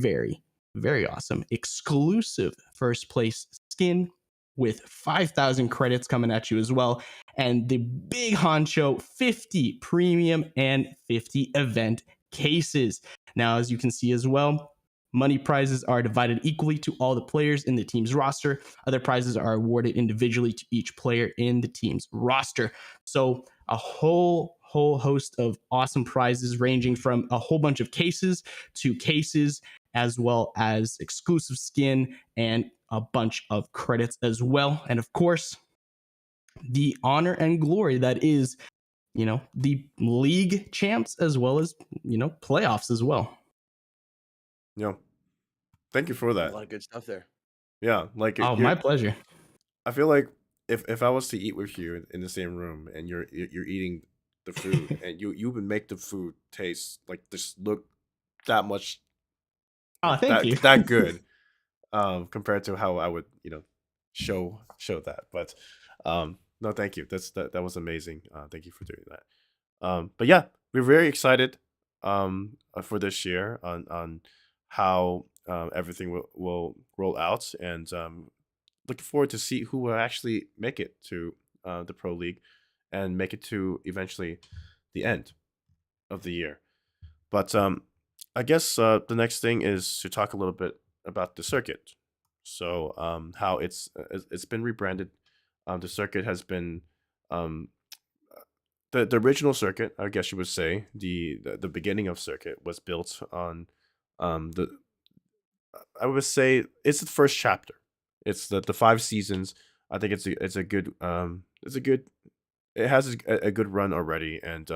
[SPEAKER 8] awesome exclusive 1st place skin with 5,000 credits coming at you as well. And the big honcho, 50 premium and 50 event cases. Now, as you can see as well, money prizes are divided equally to all the players in the team's roster. Other prizes are awarded individually to each player in the team's roster. So a whole host of awesome prizes, ranging from a whole bunch of cases to cases, as well as exclusive skin and a bunch of credits as well. And of course, the honor and glory that is, the league champs, as well as, playoffs as well.
[SPEAKER 7] Thank you for
[SPEAKER 1] A
[SPEAKER 7] that.
[SPEAKER 1] lot of good stuff there.
[SPEAKER 7] Yeah, like
[SPEAKER 5] Oh, my pleasure.
[SPEAKER 7] I feel like if I was to eat with you in the same room and you're eating the food and you would make the food taste like just look that much
[SPEAKER 5] Oh, thank you.
[SPEAKER 7] that good compared to how I would show that. But no, thank you. That was amazing. Thank you for doing that. But yeah, we're very excited for this year on how everything will roll out, and looking forward to see who will actually make it to the Pro League and make it to eventually the end of the year. But I guess the next thing is to talk a little bit about the circuit. So how it's been rebranded. The circuit has been the original circuit, I guess you would say, the beginning of circuit was built on the I would say it's the first chapter. It's the 5 seasons. I think it's a good it has a good run already, and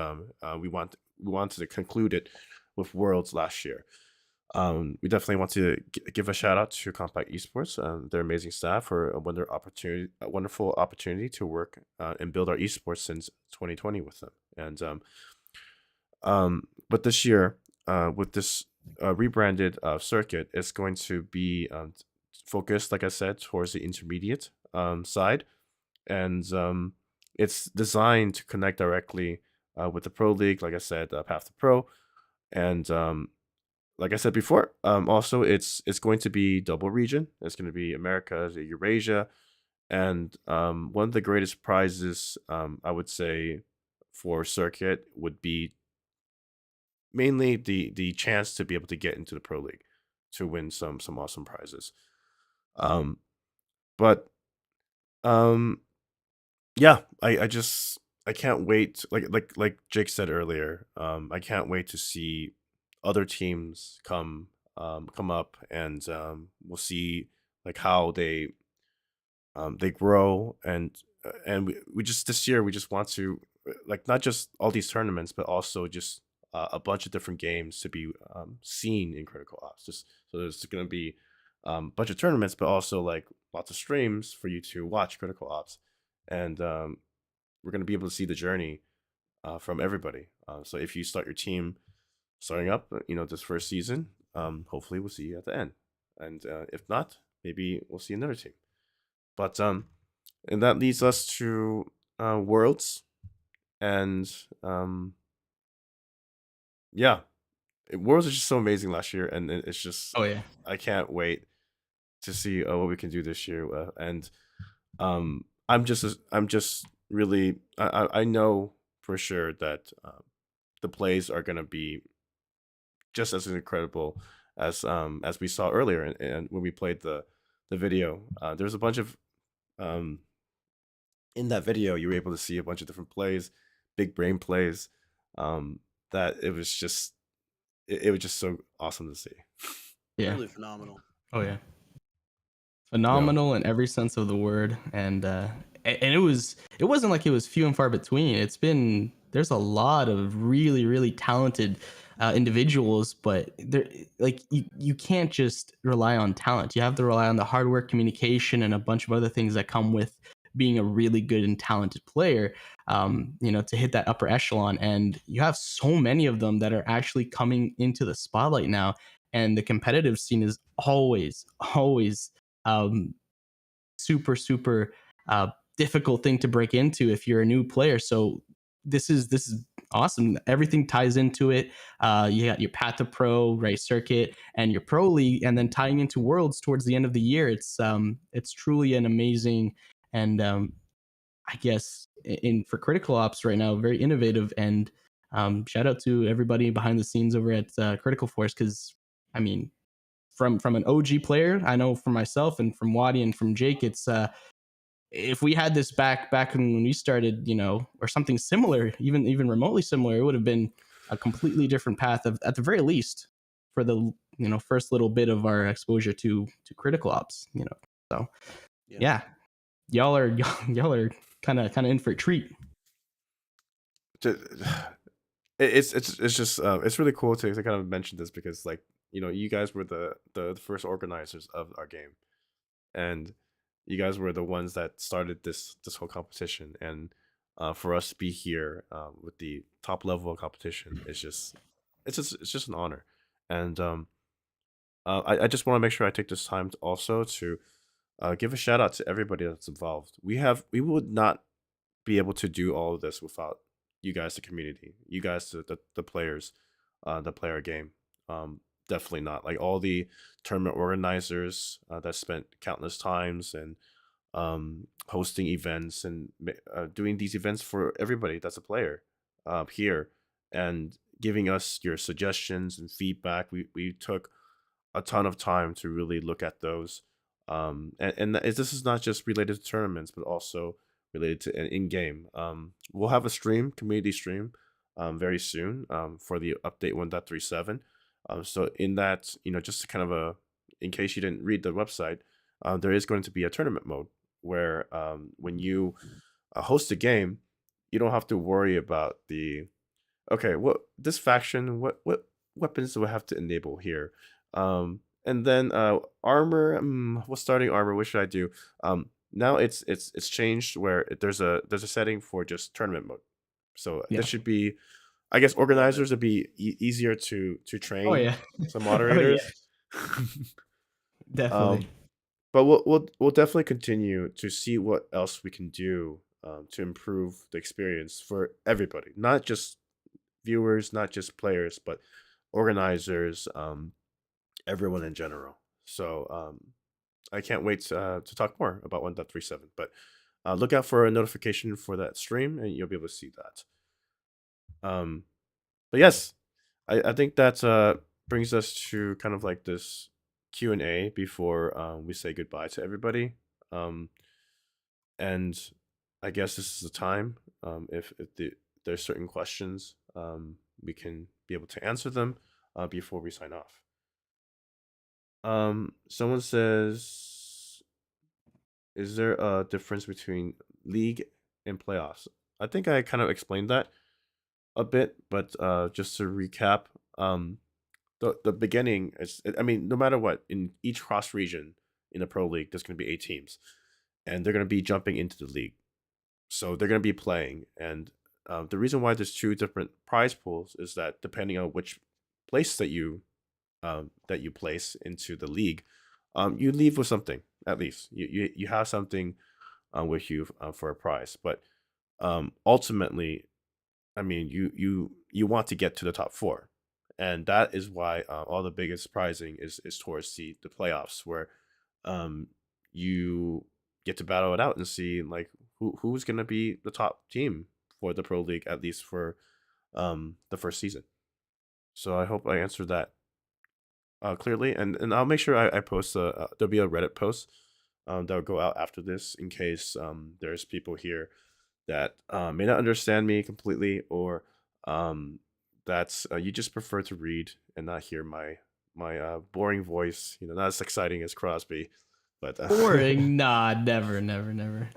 [SPEAKER 7] we wanted to conclude it with Worlds last year. We definitely want to give a shout out to Compact Esports, their amazing staff, for a wonderful opportunity to work and build our esports since 2020 with them. And but this year, with this rebranded circuit, it's going to be focused, like I said, towards the intermediate side, and it's designed to connect directly with the Pro League, like I said, Path to Pro, and like I said before, also it's going to be double region. It's going to be America, Eurasia, And one of the greatest prizes, I would say, for Circuit would be mainly the chance to be able to get into the Pro League to win some awesome prizes. Um, but um, yeah, I can't wait. Like Jake said earlier, I can't wait to see other teams come up, and we'll see like how they grow, and we just this year we just want to like not just all these tournaments, but also just a bunch of different games to be seen in Critical Ops. Just so there's going to be a bunch of tournaments, but also like lots of streams for you to watch Critical Ops, and we're going to be able to see the journey from everybody. So if you start your team starting up, this first season, hopefully we'll see you at the end, and if not, maybe we'll see another team. But and that leads us to Worlds, and yeah, Worlds is just so amazing last year, and it's just
[SPEAKER 8] Oh yeah.
[SPEAKER 7] I can't wait to see what we can do this year. And I'm just really I know for sure that the plays are gonna be just as incredible as we saw earlier, and when we played the video. There's a bunch of um in that video, you were able to see a bunch of different plays, big brain plays. Um, that it was just so awesome to see.
[SPEAKER 8] Yeah.
[SPEAKER 1] Really phenomenal.
[SPEAKER 8] Oh yeah.
[SPEAKER 7] Yeah.
[SPEAKER 8] Phenomenal in every sense of the word, and it wasn't like it was few and far between. There's a lot of really talented individuals, but there like you can't just rely on talent. You have to rely on the hard work, communication, and a bunch of other things that come with being a really good and talented player. To hit that upper echelon, and you have so many of them that are actually coming into the spotlight now, and the competitive scene is always um, super difficult thing to break into if you're a new player. So this is awesome. Everything ties into it. You got your path to pro, right, circuit, and your pro league, and then tying into worlds towards the end of the year. It's truly an amazing, and I guess in for Critical Ops right now, very innovative. And shout out to everybody behind the scenes over at Critical Force, because I mean, from an OG player, I know from myself and from Wadi and from Jake, it's if we had this back when we started, or something similar, even remotely similar, it would have been a completely different path of, at the very least, for the first little bit of our exposure to Critical Ops. So yeah, y'all are y'all are kind of in for a treat.
[SPEAKER 7] Ju- it's just it's really cool to kind of mention this because like you guys were the first organizers of our game, and you guys were the ones that started this whole competition, and for us to be here with the top level of competition it's just an honor. And I just want to make sure I take this time to also to give a shout out to everybody that's involved. We would not be able to do all of this without you guys, the community, you guys, the players, that play our game. Definitely not. Like all the tournament organizers that spent countless times and hosting events and doing these events for everybody that's a player here, and giving us your suggestions and feedback. We took a ton of time to really look at those. This is not just related to tournaments, but also related to an in-game. We'll have a community stream, very soon, for the update 1.37. So in that, just to kind of in case you didn't read the website, there is going to be a tournament mode where when you host a game, you don't have to worry about what this faction, what weapons do I have to enable here? And then armor, what's starting armor? What should I do? Now it's changed where there's a setting for just tournament mode. So
[SPEAKER 8] Yeah.
[SPEAKER 7] this should be, I guess, organizers would be easier to train.
[SPEAKER 8] Oh yeah.
[SPEAKER 7] Some
[SPEAKER 8] Oh,
[SPEAKER 7] moderators.
[SPEAKER 8] Definitely.
[SPEAKER 7] But we'll definitely continue to see what else we can do to improve the experience for everybody, not just viewers, not just players, but organizers, everyone in general. So I can't wait to talk more about 1.37. But look out for a notification for that stream, and you'll be able to see that. But yes, I think that brings us to kind of like this Q&A before we say goodbye to everybody. And I guess this is the time. If there's certain questions, we can be able to answer them before we sign off. Someone says, is there a difference between league and playoffs? I think I kind of explained that a bit, but just to recap, the beginning is, I mean, no matter what, in each cross region in the pro league, there's going to be 8 teams, and they're going to be jumping into the league, so they're going to be playing. And the reason why there's 2 different prize pools is that depending on which place that you place into the league, you leave with something. At least you have something with you for a prize. But ultimately, I mean, you want to get to the top 4, and that is why all the biggest prizing is towards the playoffs, where you get to battle it out and see like who's gonna be the top team for the pro league, at least for the first season. So I hope I answered that clearly, and I'll make sure I post there'll be a Reddit post that'll go out after this, in case there's people here that may not understand me completely, or that you just prefer to read and not hear my boring voice. Not as exciting as Crosby, but
[SPEAKER 8] Boring? Nah, never.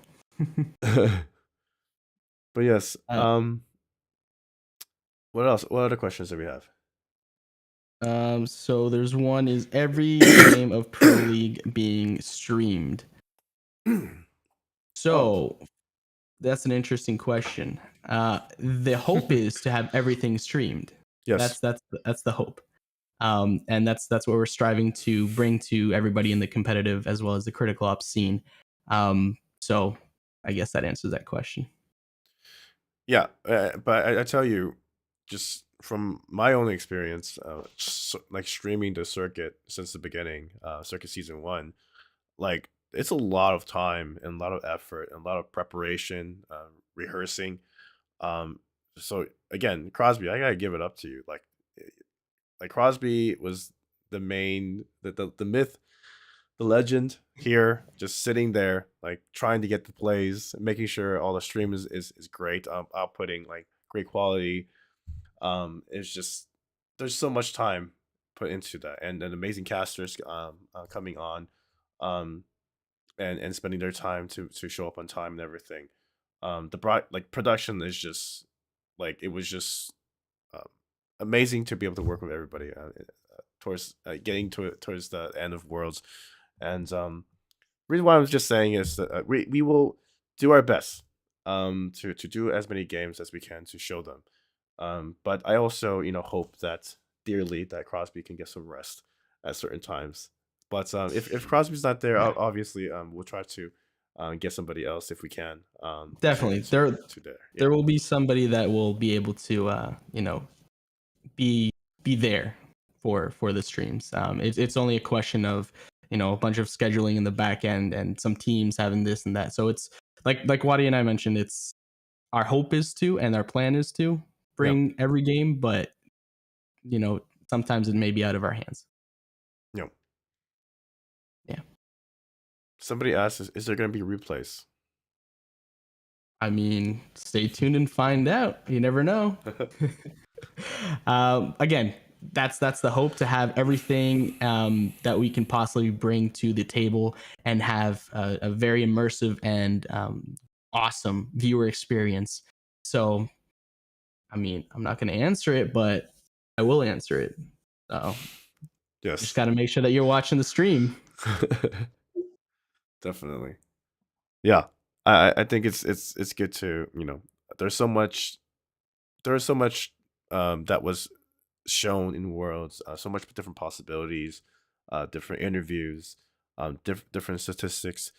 [SPEAKER 7] But yes,
[SPEAKER 8] Uh,
[SPEAKER 7] what else? What other questions do we have?
[SPEAKER 8] So there's one: is every game of Pro League being streamed? So that's an interesting question. The hope is to have everything streamed.
[SPEAKER 7] Yes.
[SPEAKER 8] That's the hope. And that's what we're striving to bring to everybody in the competitive as well as the critical ops scene. So I guess that answers that question.
[SPEAKER 7] Yeah, but I tell you, just from my own experience, like streaming the circuit since the beginning, circuit season 1, like it's a lot of time and a lot of effort and a lot of preparation, rehearsing. So again, Crosby, I gotta give it up to you. Like Crosby was the main, the myth, the legend here, just sitting there, like trying to get the plays, making sure all the stream is great, outputting like great quality. It's just, there's so much time put into that, and amazing casters coming on, and spending their time to show up on time and everything. Like production is just like, it was just um, amazing to be able to work with everybody towards getting towards the end of Worlds. And reason why I was just saying is that we will do our best to do as many games as we can to show them. But I also hope that dearly that Crosby can get some rest at certain times. But if Crosby's not there,
[SPEAKER 8] Yeah.
[SPEAKER 7] obviously we'll try to get somebody else if we can.
[SPEAKER 8] Definitely.
[SPEAKER 7] To there. Yeah.
[SPEAKER 8] There will be somebody that will be able to be there for the streams. It's only a question of a bunch of scheduling in the back end and some teams having this and that. So it's like Wadi and I mentioned, it's our hope is to, and our plan is to bring every game, but sometimes it may be out of our hands.
[SPEAKER 7] No.
[SPEAKER 8] Yeah.
[SPEAKER 7] Somebody asked, is there going to be replays?
[SPEAKER 8] I mean, stay tuned and find out. You never know. Again, that's the hope, to have everything that we can possibly bring to the table and have a very immersive and awesome viewer experience. So, I mean, I'm not going to answer it, but I will answer it. So,
[SPEAKER 7] Yes.
[SPEAKER 8] just got to make sure that you're watching the stream.
[SPEAKER 7] Definitely. Yeah. I think it's good to, there's so much that was shown in Worlds, so much different possibilities, different interviews, different statistics,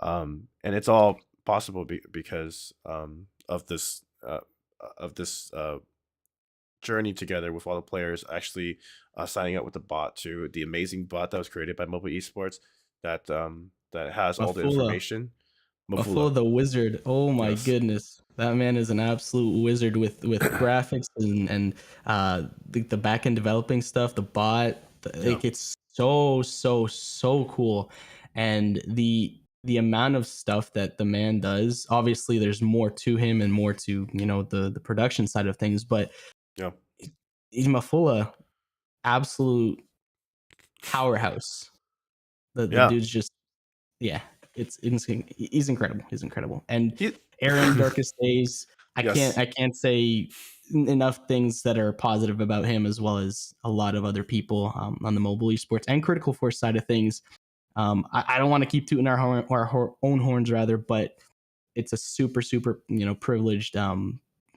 [SPEAKER 7] and it's all possible because of this journey together with all the players actually signing up with the bot, to the amazing bot that was created by Mobile Esports, that has all the
[SPEAKER 8] Mafula.
[SPEAKER 7] information.
[SPEAKER 8] Mafula the wizard. Oh my
[SPEAKER 7] Yes.
[SPEAKER 8] goodness. That man is an absolute wizard with graphics and the back end developing stuff, the bot. Like it's so cool. And the amount of stuff that the man does, obviously there's more to him and more to, the production side of things, but
[SPEAKER 7] Yeah.
[SPEAKER 8] Mafula, absolute powerhouse. The
[SPEAKER 7] Yeah.
[SPEAKER 8] dude's just, yeah, he's incredible. He's incredible. And
[SPEAKER 7] He,
[SPEAKER 8] Aaron Darkest Days,
[SPEAKER 7] yes.
[SPEAKER 8] I can't say enough things that are positive about him, as well as a lot of other people on the mobile esports and Critical Force side of things. I don't want to keep tooting our own horns, rather, but it's a super privileged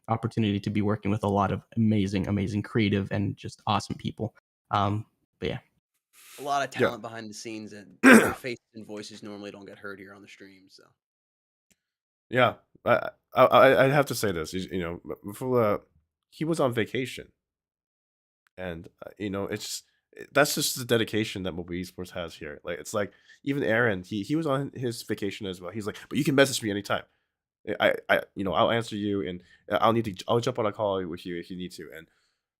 [SPEAKER 8] opportunity to be working with a lot of amazing creative and just awesome people. But yeah,
[SPEAKER 1] A lot of
[SPEAKER 7] Yeah.
[SPEAKER 1] talent behind the scenes, and their faces and voices normally don't get heard here on the stream. So
[SPEAKER 7] Yeah. I have to say this. Mafula, he was on vacation, and that's just the dedication that mobile esports has here. Like it's like even Aaron, he was on his vacation as well. He's like, but you can message me anytime. I'll answer you, and I'll jump on a call with you if you need to. And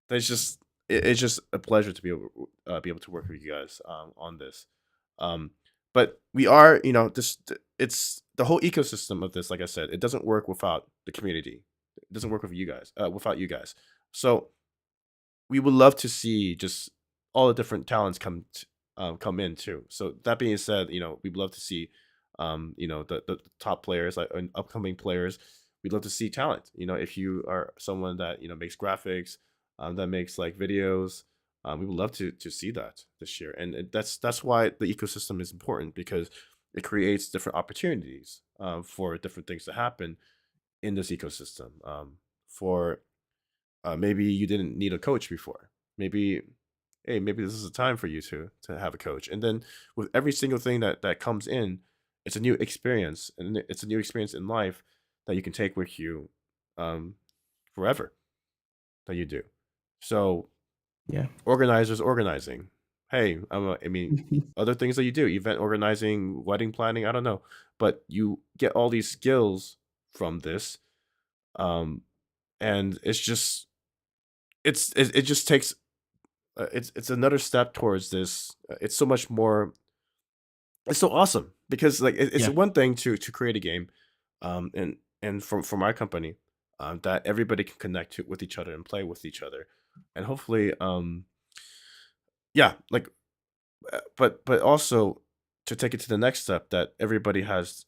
[SPEAKER 7] that's just it's just a pleasure to be able to work with you guys on this. But we are, it's the whole ecosystem of this. Like I said, it doesn't work without the community. It doesn't work with you guys, without you guys. So we would love to see just all the different talents come in too. So that being said, we'd love to see the top players, like upcoming players. We'd love to see talent. If you are someone that makes graphics, that makes like videos, we would love to see that this year. And that's why the ecosystem is important, because it creates different opportunities for different things to happen in this ecosystem. For maybe you didn't need a coach before. Maybe, hey, maybe this is a time for you to have a coach. And then with every single thing that comes in, it's a new experience, and it's a new experience in life that you can take with you forever, that you do. So
[SPEAKER 8] yeah.
[SPEAKER 7] organizers organizing. Hey, I mean, other things that you do, event organizing, wedding planning, I don't know, but you get all these skills from this, and it's just it just takes it's another step towards this. It's so much more. It's so awesome because like it's
[SPEAKER 8] Yeah.
[SPEAKER 7] one thing to create a game, and from our company, that everybody can connect with each other and play with each other, and hopefully, yeah, like, but also to take it to the next step, that everybody has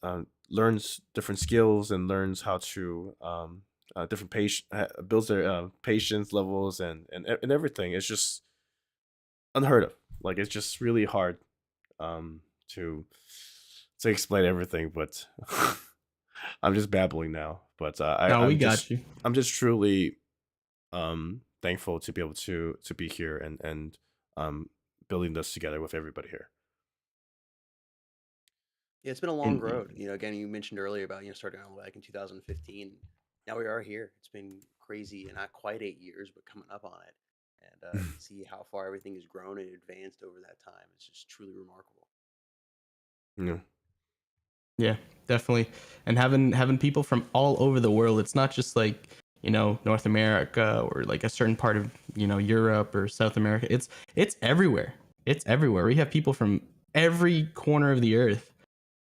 [SPEAKER 7] learns different skills and learns how to different builds their patience levels and everything. It's just unheard of. Like it's just really hard um to explain everything, but I'm just babbling now. But
[SPEAKER 8] No, we got you.
[SPEAKER 7] I'm just truly thankful to be able to be here and building this together with everybody here.
[SPEAKER 1] yeah, it's been a long
[SPEAKER 8] And
[SPEAKER 1] road. Again, you mentioned earlier about starting out back in 2015. Now we are here. It's been crazy, and not quite 8 years, but coming up on it. And to see how far everything has grown and advanced over that time, it's just truly remarkable.
[SPEAKER 7] Yeah.
[SPEAKER 8] yeah, definitely. And having people from all over the world. It's not just like, North America or like a certain part of, Europe or South America. It's everywhere. It's everywhere. We have people from every corner of the earth,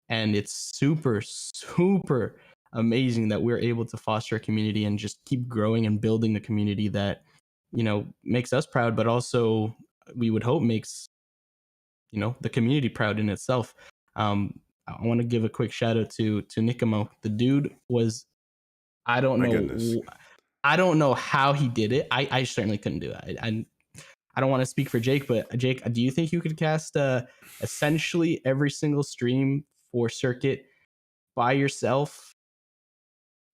[SPEAKER 8] and it's super amazing that we're able to foster a community and just keep growing and building the community that, makes us proud, but also we would hope makes, the community proud in itself. I want to give a quick shout out to Nikamo. The dude was, I don't
[SPEAKER 7] My
[SPEAKER 8] know,
[SPEAKER 7] goodness.
[SPEAKER 8] I don't know how he did it. I certainly couldn't do it. I don't want to speak for Jake, but Jake, do you think you could cast essentially every single stream for Circuit by yourself?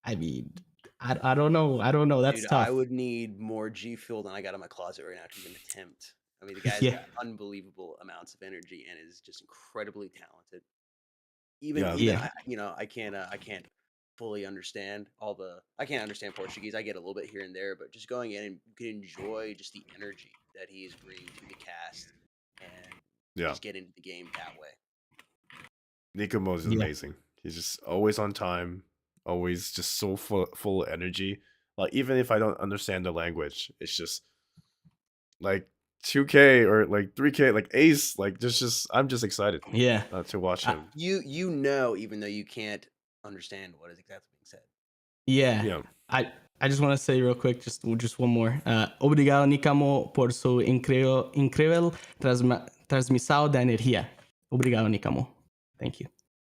[SPEAKER 8] I mean, I don't know. I don't know. That's
[SPEAKER 1] Dude,
[SPEAKER 8] tough.
[SPEAKER 1] I would need more G Fuel than I got in my closet right now to even attempt. I mean, the guy's
[SPEAKER 8] Yeah.
[SPEAKER 1] got unbelievable amounts of energy and is just incredibly talented. Even
[SPEAKER 7] Yeah.
[SPEAKER 1] even
[SPEAKER 8] Yeah.
[SPEAKER 1] I can't fully understand I can't understand Portuguese. I get a little bit here and there, but just going in and you can enjoy just the energy that he is bringing to the cast and
[SPEAKER 7] Yeah.
[SPEAKER 1] just get into the game that way.
[SPEAKER 7] Nikomo is
[SPEAKER 8] Yeah.
[SPEAKER 7] amazing. He's just always on time, always just so full of energy. Like even if I don't understand the language, it's just like 2K or like 3K, like Ace, like just I'm just excited
[SPEAKER 8] Yeah.
[SPEAKER 7] to watch him.
[SPEAKER 1] You know, even though you can't understand what is exactly being said.
[SPEAKER 8] Yeah.
[SPEAKER 7] Yeah.
[SPEAKER 8] I just want to say real quick, just one more. Obrigado, Nikamo, por su increíble transmissão de energia. Obrigado, Nikamo. Thank you.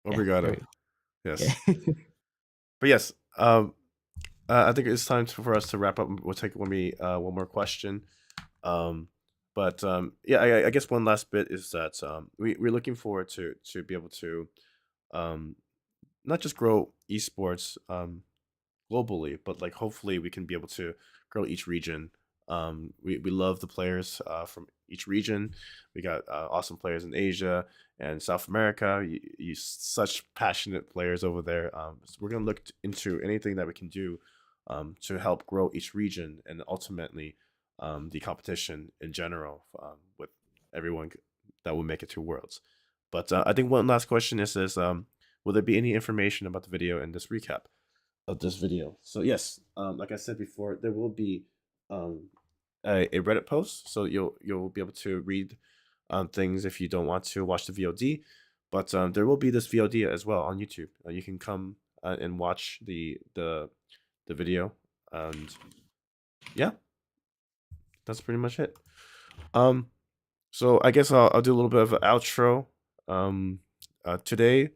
[SPEAKER 8] Yeah, there
[SPEAKER 7] Obrigado.
[SPEAKER 8] we go.
[SPEAKER 7] Yes.
[SPEAKER 8] Yeah.
[SPEAKER 7] But yes, I think it's time for us to wrap up. We'll take one more question. Yeah, I guess one last bit is that we're looking forward to be able to not just grow esports globally, but like hopefully we can be able to grow each region. We love the players from each region. We got awesome players in Asia and South America. You such passionate players over there. So we're gonna look into anything that we can do to help grow each region and ultimately the competition in general with everyone that will make it to Worlds. But I think one last question is this: will there be any information about the video in this recap of this video? So yes, like I said before, there will be a Reddit post, so you'll be able to read things if you don't want to watch the VOD. But there will be this VOD as well on YouTube. You can come and watch the video, and yeah, that's pretty much it. So I guess I'll do a little bit of an outro. Today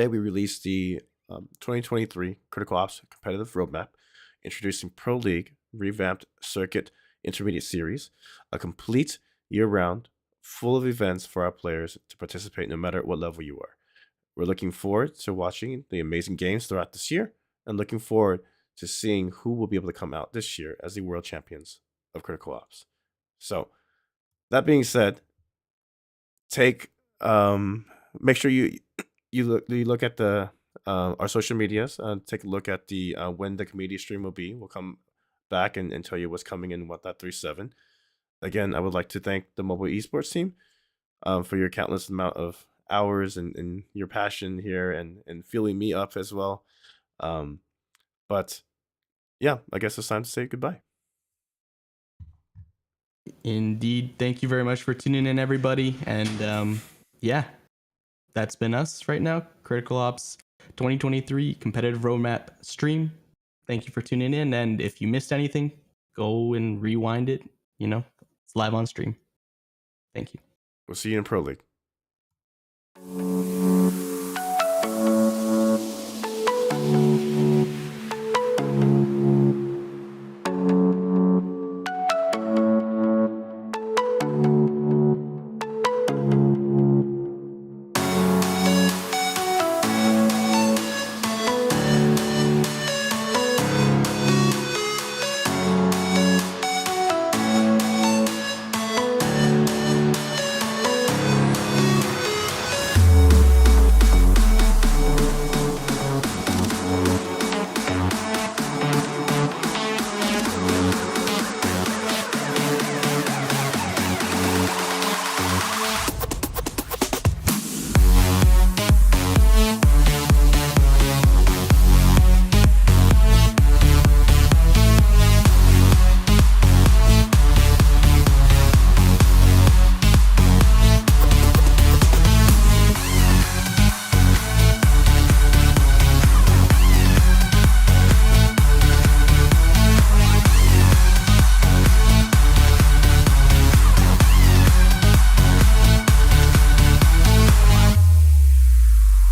[SPEAKER 7] we released the 2023 Critical Ops competitive roadmap, introducing Pro League revamped circuit intermediate series, a complete year-round, full of events for our players to participate no matter what level you are. We're looking forward to watching the amazing games throughout this year, and looking forward to seeing who will be able to come out this year as the world champions of Critical Ops. So, that being said, make sure you look at the our social medias. Take a look at the when the community stream will be. We'll come back and tell you what's coming in 1.37. Again, I would like to thank the mobile esports team for your countless amount of hours and your passion here and filling me up as well. But yeah, I guess it's time to say goodbye.
[SPEAKER 8] Indeed. Thank you very much for tuning in, everybody. And yeah, that's been us right now. Critical Ops 2023 competitive roadmap stream. Thank you for tuning in. And if you missed anything, go and rewind it. You know, it's live on stream. Thank you.
[SPEAKER 7] We'll see you in Pro League.